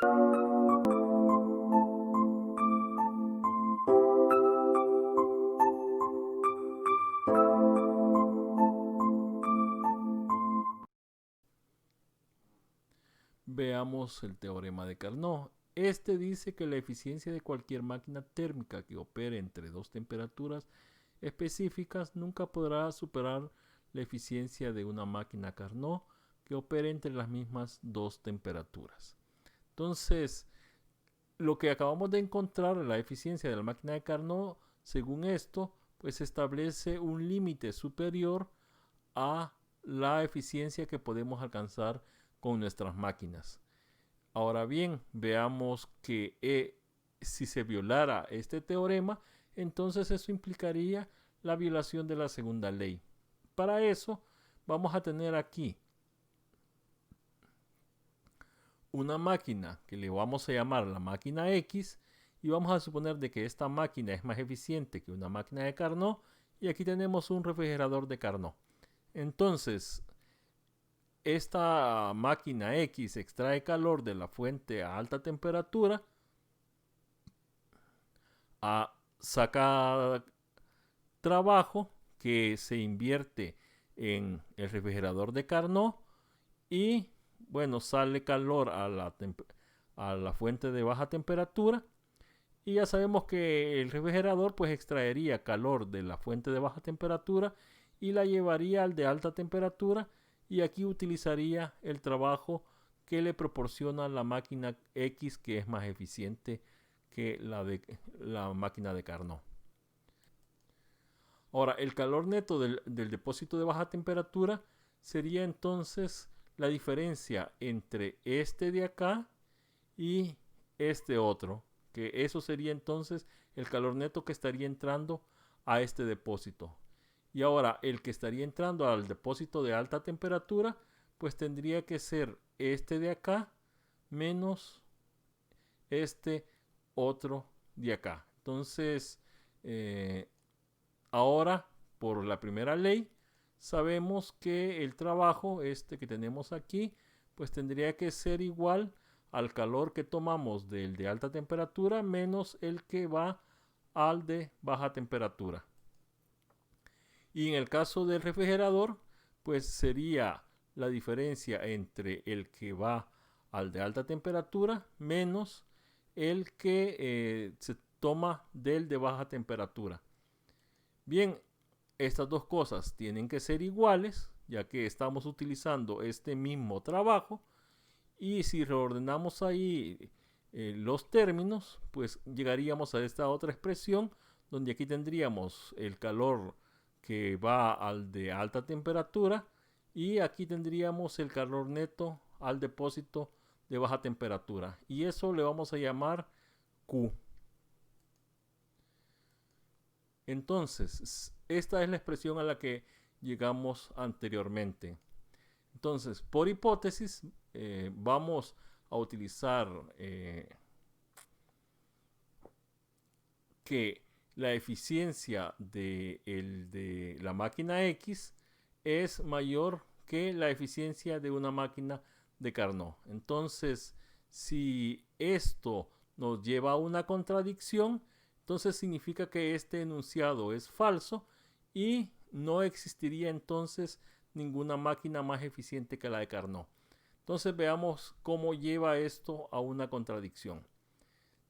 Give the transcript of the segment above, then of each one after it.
Veamos el teorema de Carnot. Este dice que la eficiencia de cualquier máquina térmica que opere entre dos temperaturas específicas nunca podrá superar la eficiencia de una máquina Carnot que opere entre las mismas dos temperaturas. Entonces, lo que acabamos de encontrar, la eficiencia de la máquina de Carnot, según esto, pues establece un límite superior a la eficiencia que podemos alcanzar con nuestras máquinas. Ahora bien, veamos que si se violara este teorema, entonces eso implicaría la violación de la segunda ley. Para eso vamos a tener aquí una máquina que le vamos a llamar la máquina X y vamos a suponer de que esta máquina es más eficiente que una máquina de Carnot y aquí tenemos un refrigerador de Carnot. Entonces, esta máquina X extrae calor de la fuente a alta temperatura, saca trabajo que se invierte en el refrigerador de Carnot y bueno, sale calor a la fuente de baja temperatura y ya sabemos que el refrigerador pues extraería calor de la fuente de baja temperatura y la llevaría al de alta temperatura y aquí utilizaría el trabajo que le proporciona la máquina X, que es más eficiente que la máquina de Carnot. Ahora, el calor neto del depósito de baja temperatura sería entonces la diferencia entre este de acá y este otro, que eso sería entonces el calor neto que estaría entrando a este depósito. Y ahora el que estaría entrando al depósito de alta temperatura, pues tendría que ser este de acá menos este otro de acá. Entonces, ahora, por la primera ley, sabemos que el trabajo que tenemos aquí, pues tendría que ser igual al calor que tomamos del de alta temperatura menos el que va al de baja temperatura. Y en el caso del refrigerador, pues sería la diferencia entre el que va al de alta temperatura menos el que se toma del de baja temperatura. Bien, estas dos cosas tienen que ser iguales, ya que estamos utilizando este mismo trabajo. Y si reordenamos ahí los términos, pues llegaríamos a esta otra expresión, donde aquí tendríamos el calor que va al de alta temperatura y aquí tendríamos el calor neto al depósito de baja temperatura. Y eso le vamos a llamar Q. Entonces, esta es la expresión a la que llegamos anteriormente. Entonces, por hipótesis, vamos a utilizar que la eficiencia de la máquina X es mayor que la eficiencia de una máquina de Carnot. Entonces, si esto nos lleva a una contradicción, entonces significa que este enunciado es falso y no existiría entonces ninguna máquina más eficiente que la de Carnot. Entonces veamos cómo lleva esto a una contradicción.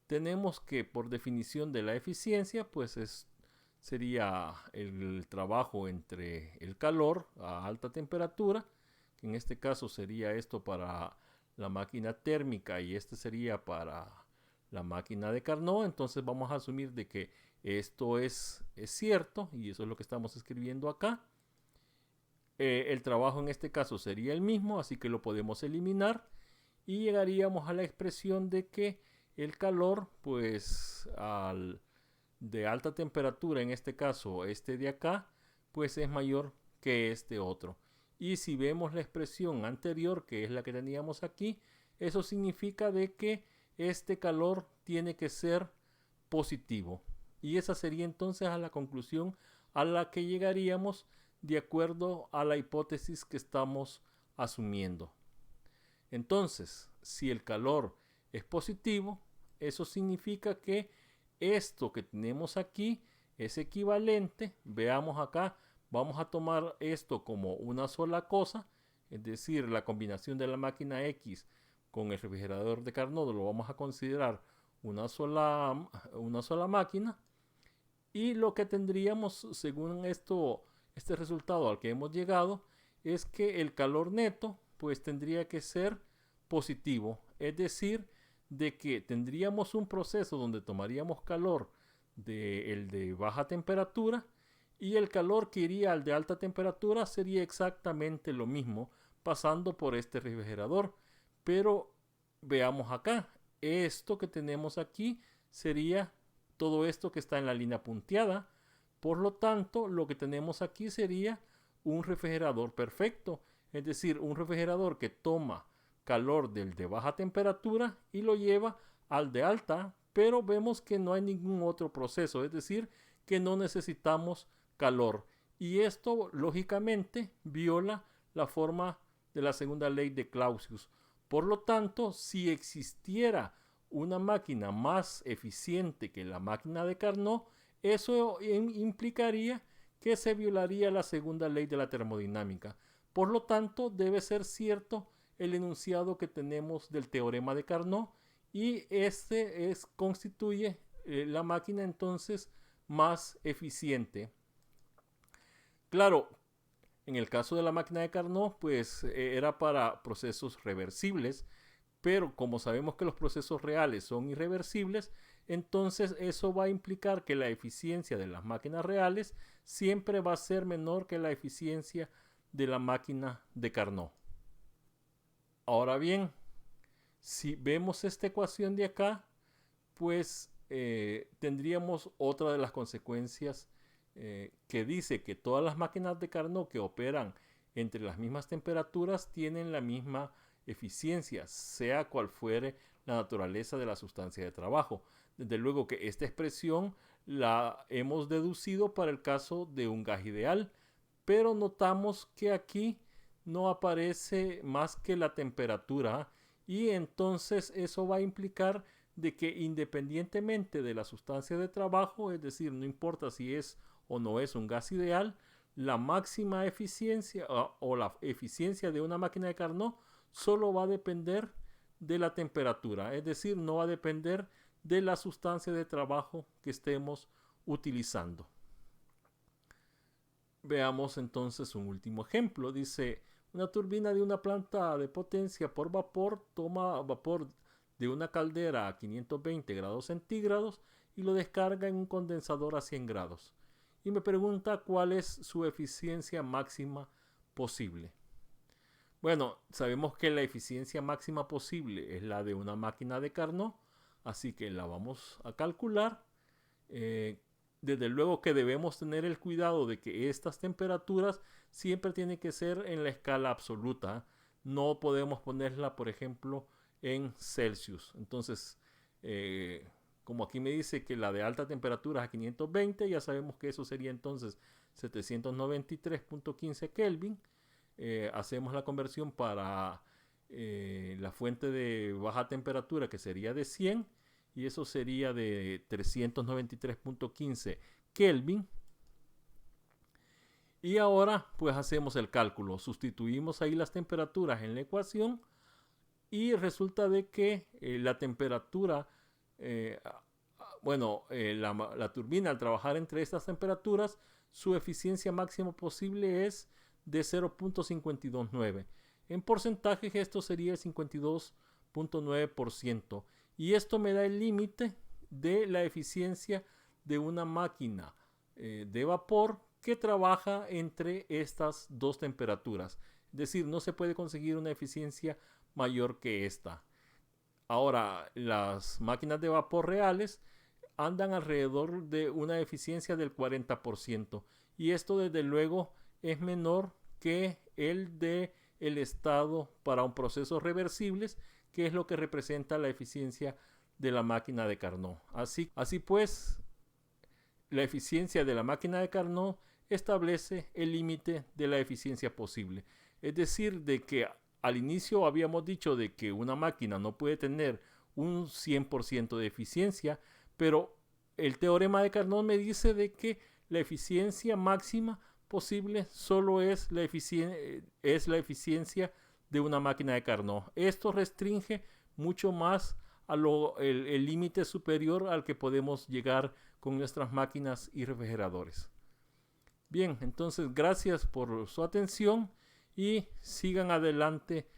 Tenemos que por definición de la eficiencia, pues sería el trabajo entre el calor a alta temperatura, que en este caso sería esto para la máquina térmica y este sería para la máquina de Carnot. Entonces vamos a asumir de que esto es cierto y eso es lo que estamos escribiendo acá. El trabajo en este caso sería el mismo, así que lo podemos eliminar y llegaríamos a la expresión de que el calor, pues de alta temperatura, en este caso este de acá, pues es mayor que este otro. Y si vemos la expresión anterior, que es la que teníamos aquí, eso significa de que este calor tiene que ser positivo. Y esa sería entonces a la conclusión a la que llegaríamos de acuerdo a la hipótesis que estamos asumiendo. Entonces, si el calor es positivo, eso significa que esto que tenemos aquí es equivalente. Veamos acá, vamos a tomar esto como una sola cosa, es decir, la combinación de la máquina X con el refrigerador de Carnot lo vamos a considerar una sola máquina. Y lo que tendríamos, según este resultado al que hemos llegado, es que el calor neto pues tendría que ser positivo, es decir, de que tendríamos un proceso donde tomaríamos calor de baja temperatura y el calor que iría al de alta temperatura sería exactamente lo mismo pasando por este refrigerador. Pero veamos acá, esto que tenemos aquí sería todo esto que está en la línea punteada. Por lo tanto, lo que tenemos aquí sería un refrigerador perfecto, es decir, un refrigerador que toma calor del de baja temperatura y lo lleva al de alta, pero vemos que no hay ningún otro proceso, es decir, que no necesitamos calor. Y esto, lógicamente, viola la forma de la segunda ley de Clausius. Por lo tanto, si existiera una máquina más eficiente que la máquina de Carnot, eso implicaría que se violaría la segunda ley de la termodinámica. Por lo tanto, debe ser cierto el enunciado que tenemos del teorema de Carnot y este constituye la máquina entonces más eficiente. Claro, en el caso de la máquina de Carnot, pues era para procesos reversibles, pero como sabemos que los procesos reales son irreversibles, entonces eso va a implicar que la eficiencia de las máquinas reales siempre va a ser menor que la eficiencia de la máquina de Carnot. Ahora bien, si vemos esta ecuación de acá, pues tendríamos otra de las consecuencias que dice que todas las máquinas de Carnot que operan entre las mismas temperaturas tienen la misma eficiencia, sea cual fuere la naturaleza de la sustancia de trabajo. Desde luego que esta expresión la hemos deducido para el caso de un gas ideal, pero notamos que aquí no aparece más que la temperatura y entonces eso va a implicar de que independientemente de la sustancia de trabajo, es decir, no importa si es o no es un gas ideal, la máxima eficiencia o la eficiencia de una máquina de Carnot solo va a depender de la temperatura, es decir, no va a depender de la sustancia de trabajo que estemos utilizando. Veamos entonces un último ejemplo. Dice, una turbina de una planta de potencia por vapor toma vapor de una caldera a 520 grados centígrados y lo descarga en un condensador a 100 grados. Y me pregunta cuál es su eficiencia máxima posible. Bueno, sabemos que la eficiencia máxima posible es la de una máquina de Carnot, así que la vamos a calcular. Desde luego que debemos tener el cuidado de que estas temperaturas siempre tienen que ser en la escala absoluta. No podemos ponerla, por ejemplo, en Celsius. Entonces, como aquí me dice que la de alta temperatura es a 520, ya sabemos que eso sería entonces 793.15 Kelvin. Hacemos la conversión para la fuente de baja temperatura, que sería de 100, y eso sería de 393.15 Kelvin. Y ahora pues hacemos el cálculo, sustituimos ahí las temperaturas en la ecuación y resulta de que la temperatura, la turbina al trabajar entre estas temperaturas, su eficiencia máxima posible es de 0.529. En porcentaje esto sería el 52.9%. Y esto me da el límite de la eficiencia de una máquina de vapor que trabaja entre estas dos temperaturas. Es decir, no se puede conseguir una eficiencia mayor que esta. Ahora, las máquinas de vapor reales andan alrededor de una eficiencia del 40%. Y esto desde luego es menor que el de el estado para un proceso reversibles, que es lo que representa la eficiencia de la máquina de Carnot. Así pues, la eficiencia de la máquina de Carnot establece el límite de la eficiencia posible. Es decir, de que al inicio habíamos dicho de que una máquina no puede tener un 100% de eficiencia, pero el teorema de Carnot me dice de que la eficiencia máxima posible solo es la eficiencia de una máquina de Carnot. Esto restringe mucho más a el límite superior al que podemos llegar con nuestras máquinas y refrigeradores. Bien, entonces gracias por su atención y sigan adelante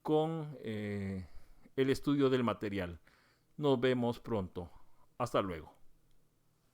con el estudio del material. Nos vemos pronto. Hasta luego.